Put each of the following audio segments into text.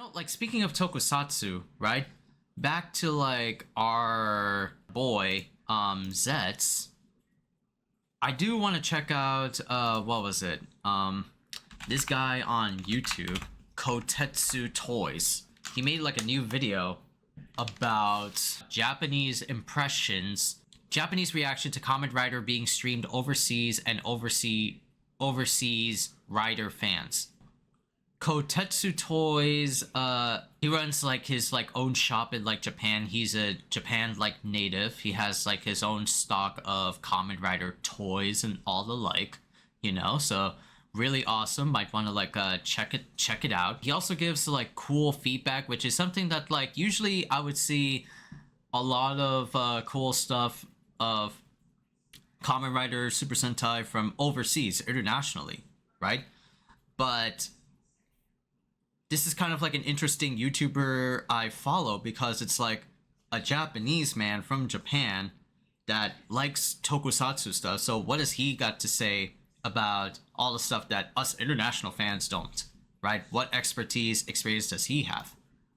Now, like, speaking of tokusatsu, right? Back to, like, our boy, Zeztz. I do want to check out, what was it? This guy on YouTube, Kotetsu Toys. He made, like, a new video about Japanese impressions, Japanese reaction to Kamen Rider being streamed overseas and overseas Rider fans. Kotetsu Toys, he runs like his like own shop in like Japan. He's a Japan like native. He has like his own stock of Kamen Rider toys and all the like, you know, so really awesome. Might want to like check it out. He also gives like cool feedback, which is something that like usually I would see a lot of cool stuff of Kamen Rider Super Sentai from overseas, internationally, right? But this is kind of like an interesting YouTuber I follow because it's like a Japanese man from Japan that likes tokusatsu stuff. So what has he got to say about all the stuff that us international fans don't, right? What experience does he have?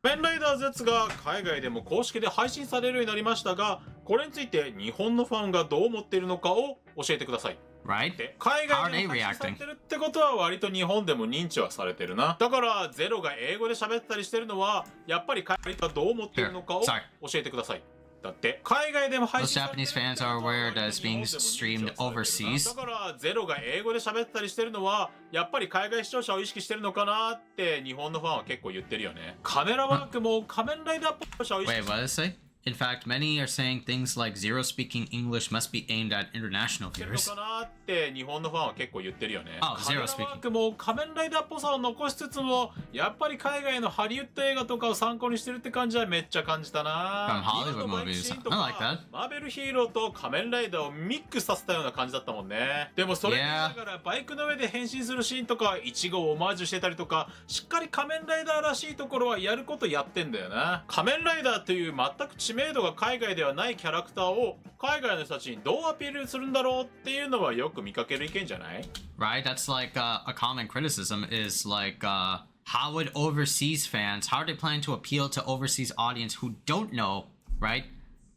仮面ライダー Z が海外でも公式で配信されるようになりましたが、これについて日本のファンがどう思っているのかを教えてください。Right? で海外でも配信されてるってことは割と日本でも認知はされてるな。だからゼロが英語で喋ったりしてるのはやっぱり海外がどう思っているのかを教えてください。だって海外でも配信されてる Most Japanese fans are aware that it's being streamed overseas. だからゼロが英語で喋ったりしてるのはやっぱり海外視聴者を意識してるのかなって日本のファンは結構言ってるよね。カメラワークも仮面ライダーっぽい視聴者を意識 Wait, what did it say? In fact, many are saying things like Zero speaking English must be aimed at international してる viewers. のかなって日本のファンは結構言ってるよね。 Oh, カメ Zero ラ speaking. ワークも仮面ライダーっぽさを残しつつもやっぱり海外のハリウッド映画とかを参考にしてるって感じはめっちゃ感じたな。 From Hollywood movies. I like that. マーベルヒーローと仮面ライダーをミックスさせたような感じだったもんね。でもそれだからバイクの上で変身するシーンとかイチゴをオマージュしてたりとかしっかり仮面ライダーらしいところはやることやってんだよな。仮面ライダーという全く知名度が海外ではないキャラクターを海外の人たちにどうアピールするんだろうっていうのはよく見かける意見じゃない？ Right? That's like a common criticism is like how would overseas fans, how are they planning to appeal to overseas audience who don't know, right?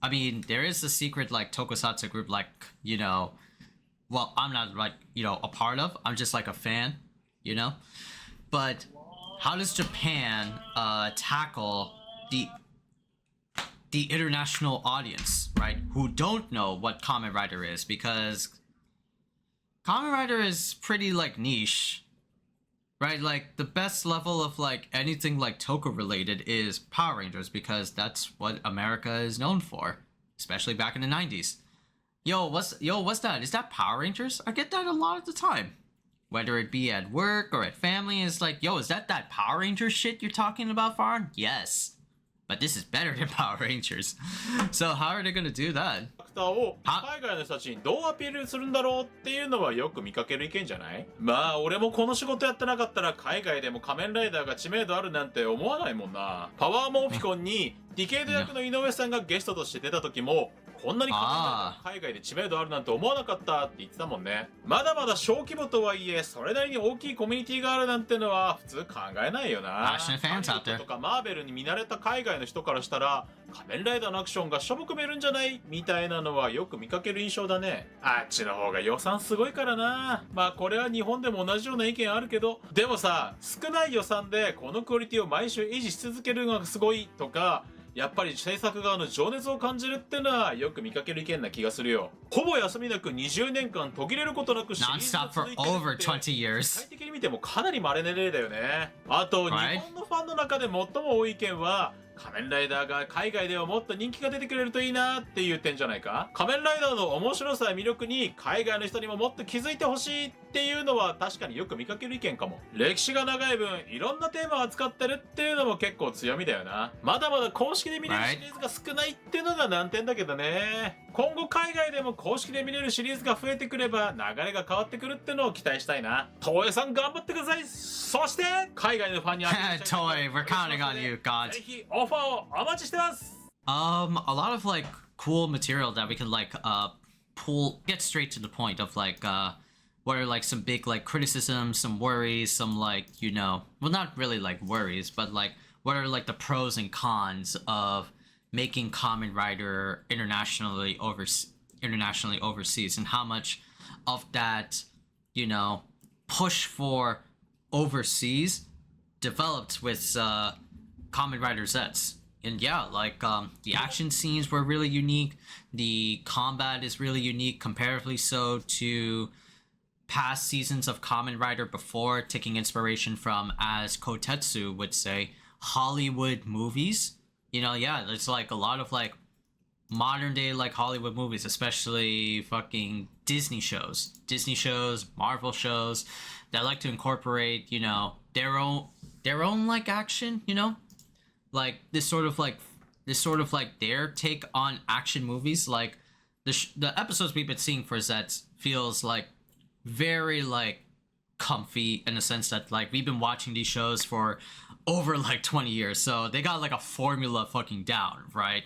I mean, there is a secret like tokusatsu group like, you know, well, I'm not like, you know, a part of, I'm just like a fan, you know? But how does Japan tackle the international audience, right, who don't know what Kamen Rider is, because Kamen Rider is pretty like niche, right? Like the best level of like anything like Toku related is Power Rangers because that's what America is known for, especially back in the 90s. What's that? Is that Power Rangers? I get that a lot of the time. Whether it be at work or at family, it's like, yo, is that Power Rangers shit you're talking about, Farn? Yes. But this is better than Power Rangers. So how are they gonna do that? を海外の人たちにどうアピールするんだろうっていうのはよく見かける意見じゃない？まあ俺もこの仕事やってなかったら海外でも仮面ライダーが知名度あるなんて思わないもんな。パワーモーフィコンにディケイド役の井上さんがゲストとして出た時もこんなに仮面ライダーが海外で知名度あるなんて思わなかったって言ってたもんね。まだまだ小規模とはいえそれなりに大きいコミュニティがあるなんてのは普通考えないよな。ハリウッドとかマーベルに見慣れた海外の人からしたら仮面ライダーのアクションがしょぼく見えるんじゃないみたいなのはよく見かける印象だね。あっちの方が予算すごいからな。まあこれは日本でも同じような意見あるけど、でもさ、少ない予算でこのクオリティを毎週維持し続けるのがすごいとか、やっぱり制作側の情熱を感じるってのはよく見かける意見な気がするよ。ほぼ休みなく20年間途切れることなくシリーズが続いてるって世界的に見てもかなり稀な例だよね。あと日本のファンの中で最も多い意見は仮面ライダーが海外ではもっと人気が出てくれるといいなっていう点じゃないか。仮面ライダーの面白さや魅力に海外の人にももっと気づいてほしいっていうのは確かによく見かける意見かも。歴史が長い分いろんなテーマを扱ってるっていうのも結構強みだよな。まだまだ公式で見れるシリーズが少ないっていうのが難点だけどね。今後海外でも公式で見れるシリーズが増えてくれば流れが変わってくるってのを期待したいな。東映さん頑張ってください。そして海外のファンにToei, we're counting on you, God. ぜひオファーをお待ちしてます。A lot of like cool material that we can like get straight to the point of like what are like some big like criticisms, some worries, some like, you know, well not really like worries, but like what are like the pros and cons of making Kamen Rider internationally overseas, and how much of that, you know, push for overseas developed with Kamen Rider Zeztz. And yeah, like the action scenes were really unique. The combat is really unique, comparatively so to past seasons of Kamen Rider before, taking inspiration from, as Kotetsu would say, Hollywood movies. You know, yeah, it's like a lot of like modern day like Hollywood movies, especially fucking Disney shows, Marvel shows that like to incorporate, you know, their own like action, you know, like this sort of like their take on action movies. Like the episodes we've been seeing for Zeztz feels like very like comfy, in the sense that like we've been watching these shows for over like 20 years, so they got like a formula fucking down, right?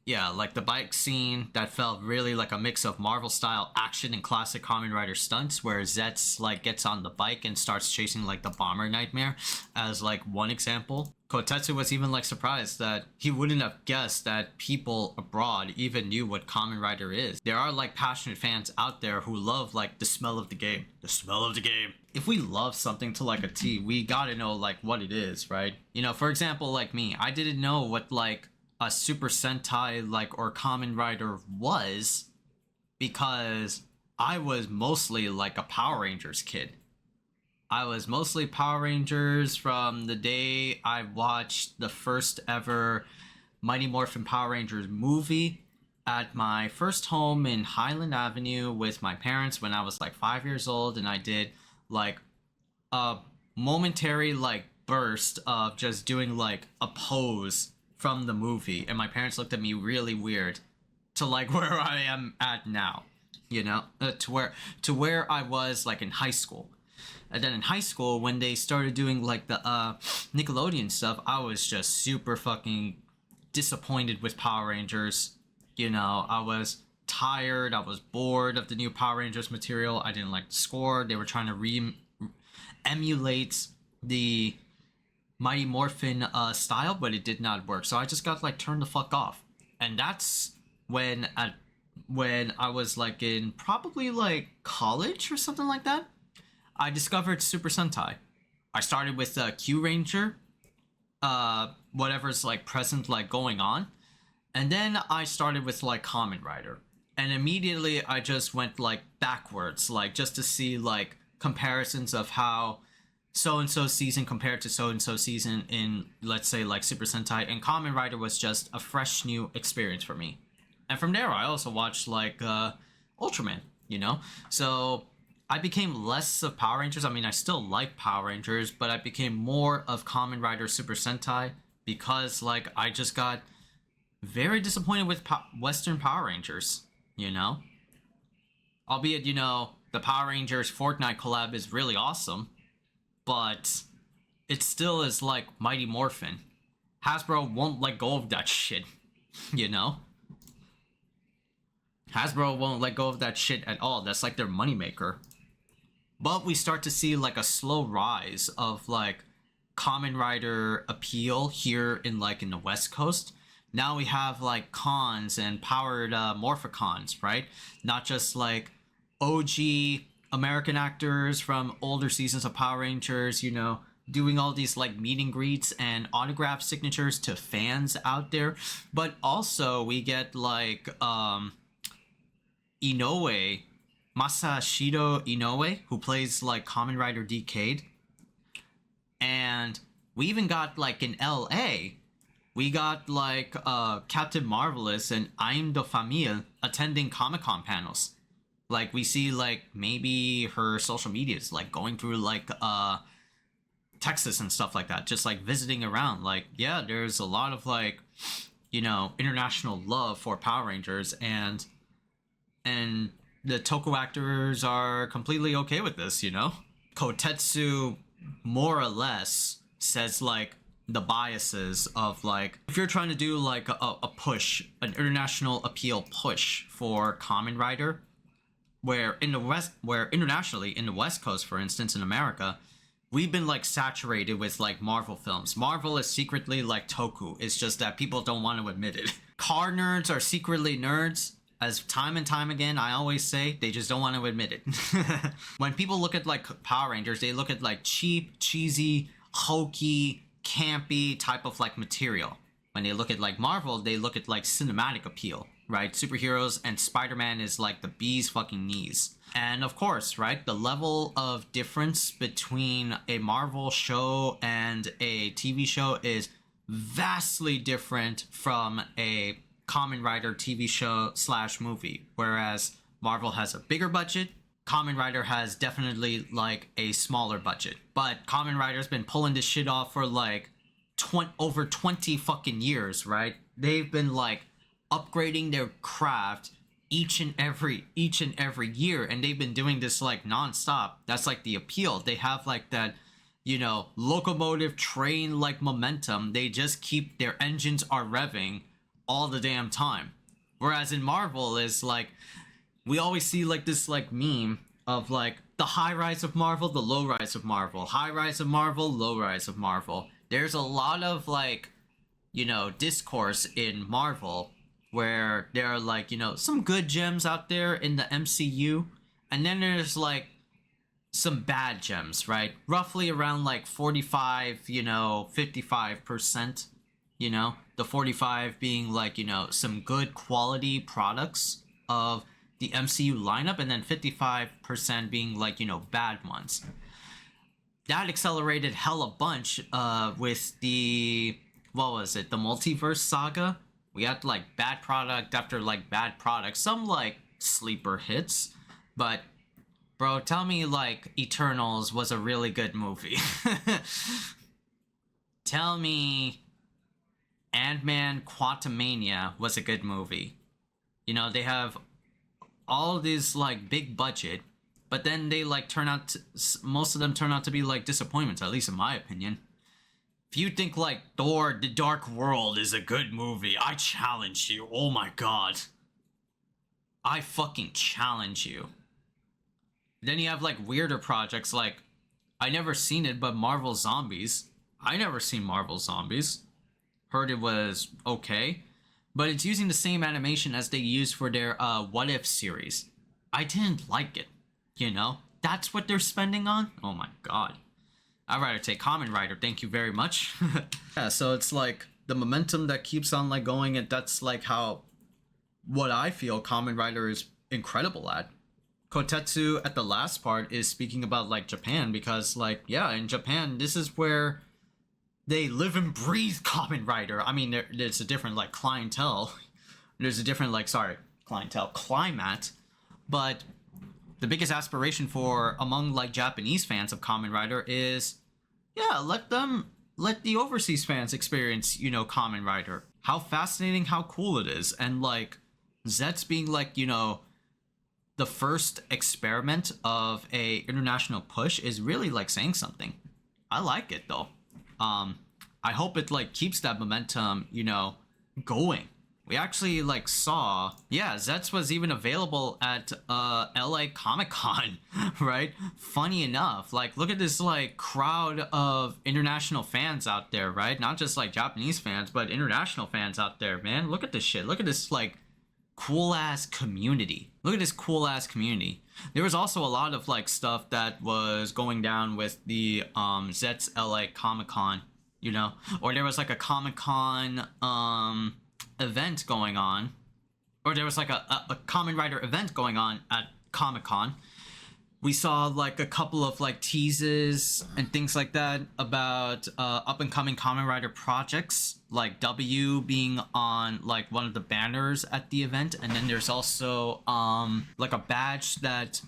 Yeah, like the bike scene that felt really like a mix of Marvel style action and classic Kamen Rider stunts, where Zeztz like gets on the bike and starts chasing like the bomber nightmare as like one example. Kotetsu was even like surprised that he wouldn't have guessed that people abroad even knew what Kamen Rider is. There are like passionate fans out there who love like the smell of the game. The smell of the game. If we love something to like a T, we gotta know like what it is, right? You know, for example, like me, I didn't know what like a Super Sentai like or Kamen Rider was, because I was mostly like a Power Rangers kid. I was mostly Power Rangers from the day I watched the first ever Mighty Morphin Power Rangers movie at my first home in Highland Avenue with my parents when I was like 5 years old, and I did like a momentary like burst of just doing like a pose from the movie, and my parents looked at me really weird, to like where I am at now, you know, to where I was like in high school. And then in high school, when they started doing like the Nickelodeon stuff, I was just super fucking disappointed with Power Rangers. You know, I was tired, I was bored of the new Power Rangers material. I didn't like the score. They were trying to emulate the Mighty Morphin style, but it did not work. So I just got like turned the fuck off. And that's when I was like in probably like college or something like that, I discovered Super Sentai. I started with Q Ranger, whatever's like present like going on, and then I started with like Kamen Rider, and immediately I just went like backwards, like just to see like comparisons of how so and so season compared to so and so season in, let's say, like Super Sentai, and Kamen Rider was just a fresh new experience for me. And from there I also watched like Ultraman, you know, so I became less of Power Rangers. I mean, I still like Power Rangers, but I became more of Kamen Rider Super Sentai, because like I just got very disappointed with Western Power Rangers, you know? Albeit, you know, the Power Rangers Fortnite collab is really awesome, but it still is like Mighty Morphin. Hasbro won't let go of that shit, you know? Hasbro won't let go of that shit at all. That's like their moneymaker. But we start to see like a slow rise of like Kamen Rider appeal here in like in the West Coast. Now we have like cons and powered Morphicons, right? Not just like OG American actors from older seasons of Power Rangers, you know, doing all these like meet and greets and autograph signatures to fans out there. But also we get like Inoue, Masashiro Inoue, who plays like Kamen Rider Decade. And we even got like in LA, we got like Captain Marvelous and I'm the Famille attending Comic-Con panels. Like we see like maybe her social medias like going through like Texas and stuff like that, just like visiting around. Like, yeah, there's a lot of like, you know, international love for Power Rangers, and the Toku actors are completely okay with this, you know? Kotetsu more or less says like the biases of like, if you're trying to do like a push, an international appeal push for Kamen Rider, where in the West, where internationally in the West Coast, for instance, in America, we've been like saturated with like Marvel films. Marvel is secretly like Toku. It's just that people don't want to admit it. Car nerds are secretly nerds. As time and time again, I always say, they just don't want to admit it. When people look at like Power Rangers, they look at like cheap, cheesy, hokey, campy type of like material. When they look at like Marvel, they look at like cinematic appeal, right? Superheroes, and Spider-Man is like the bee's fucking knees. And of course, right, the level of difference between a Marvel show and a TV show is vastly different from a Kamen Rider TV show / movie. Whereas Marvel has a bigger budget, Kamen Rider has definitely like a smaller budget. But Kamen Rider's been pulling this shit off for like over 20 fucking years, right? They've been like upgrading their craft each and every year, and they've been doing this like non-stop. That's like the appeal. They have like that, you know, locomotive train like momentum. They just keep, their engines are revving all the damn time. Whereas in Marvel is like, we always see like this like meme of like the high rise of Marvel, the low rise of Marvel, high rise of Marvel, low rise of Marvel. There's a lot of like, you know, discourse in Marvel where there are like, you know, some good gems out there in the MCU, and then there's like some bad gems, right? Roughly around like 45, you know, 55%, you know, the 45 being like, you know, some good quality products of the MCU lineup, and then 55% being like, you know, bad ones. That accelerated hella bunch with the, what was it, the multiverse saga. We had like bad product after like bad product, some like sleeper hits, but bro, tell me like Eternals was a really good movie. Tell me Ant-Man Quantumania was a good movie. You know, they have all these like big budget, but then they like turn out to, most of them turn out to be like disappointments, at least in my opinion. If you think like Thor: The Dark World is a good movie, I challenge you. Oh my god, I fucking challenge you. Then you have like weirder projects like, I never seen it, but Marvel Zombies. I never seen Marvel Zombies. Heard it was okay, but it's using the same animation as they used for their What If series. I didn't like it, you know? That's what they're spending on? Oh my god. I'd rather take Kamen Rider, thank you very much. Yeah, so it's like the momentum that keeps on like going, and that's like how, what I feel Kamen Rider is incredible at. Kotetsu at the last part is speaking about like Japan, because like, yeah, in Japan, this is where they live and breathe Kamen Rider. I mean, there's a different like clientele. There's a different like, sorry, clientele, climate. But the biggest aspiration for among like Japanese fans of Kamen Rider is, yeah, let the overseas fans experience, you know, Kamen Rider. How fascinating, how cool it is. And like Zeztz being like, you know, the first experiment of a international push is really like saying something. I like it though. I hope it like keeps that momentum, you know, going. We actually like saw, yeah, Zeztz was even available at LA Comic-Con, right? Funny enough, like look at this like crowd of international fans out there, right? Not just like Japanese fans, but international fans out there, man. Look at this shit. Look at this like cool ass community. Look at this cool ass community. There was also a lot of like stuff that was going down with the Zeztz LA Comic-Con, you know, or there was like a Comic-Con event going on, or there was like a Kamen Rider event going on at Comic-Con. We saw like a couple of like teases and things like that about up and coming Kamen Rider projects, like W being on like one of the banners at the event, and then there's also like a badge that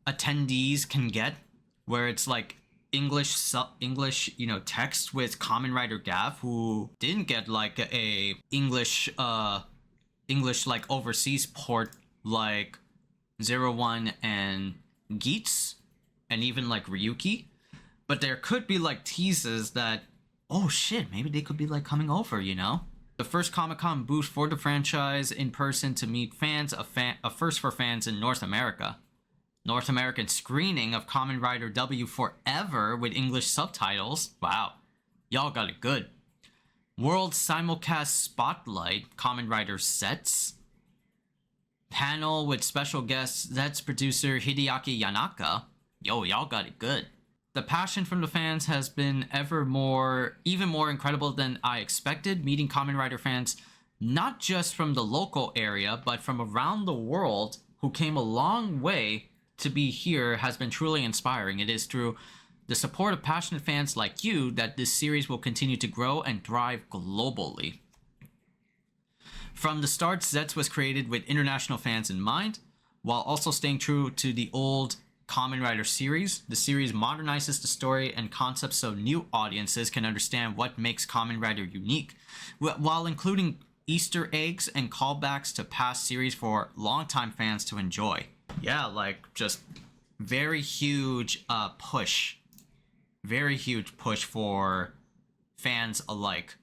attendees can get where it's like English, you know, text with Kamen Rider Gav, who didn't get like a English like overseas port like 01 and Geats and even like Ryuki. But there could be like teases that, oh shit, maybe they could be like coming over, you know? The first Comic-Con booth for the franchise in person to meet fans, a first for fans in North America. North American screening of Kamen Rider W Forever with English subtitles. Wow, y'all got it good. World simulcast spotlight, Kamen Rider Zeztz. Panel with special guest Zeztz producer Hideaki Yanaka. Yo, y'all got it good. The passion from the fans has been even more incredible than I expected. Meeting Kamen Rider fans, not just from the local area, but from around the world who came a long way to be here, has been truly inspiring. It is through the support of passionate fans like you that this series will continue to grow and thrive globally. From the start, Zeztz was created with international fans in mind, while also staying true to the old Kamen Rider series. The series modernizes the story and concepts so new audiences can understand what makes Kamen Rider unique, while including Easter eggs and callbacks to past series for longtime fans to enjoy. Yeah, like, just very huge push. Very huge push for fans alike.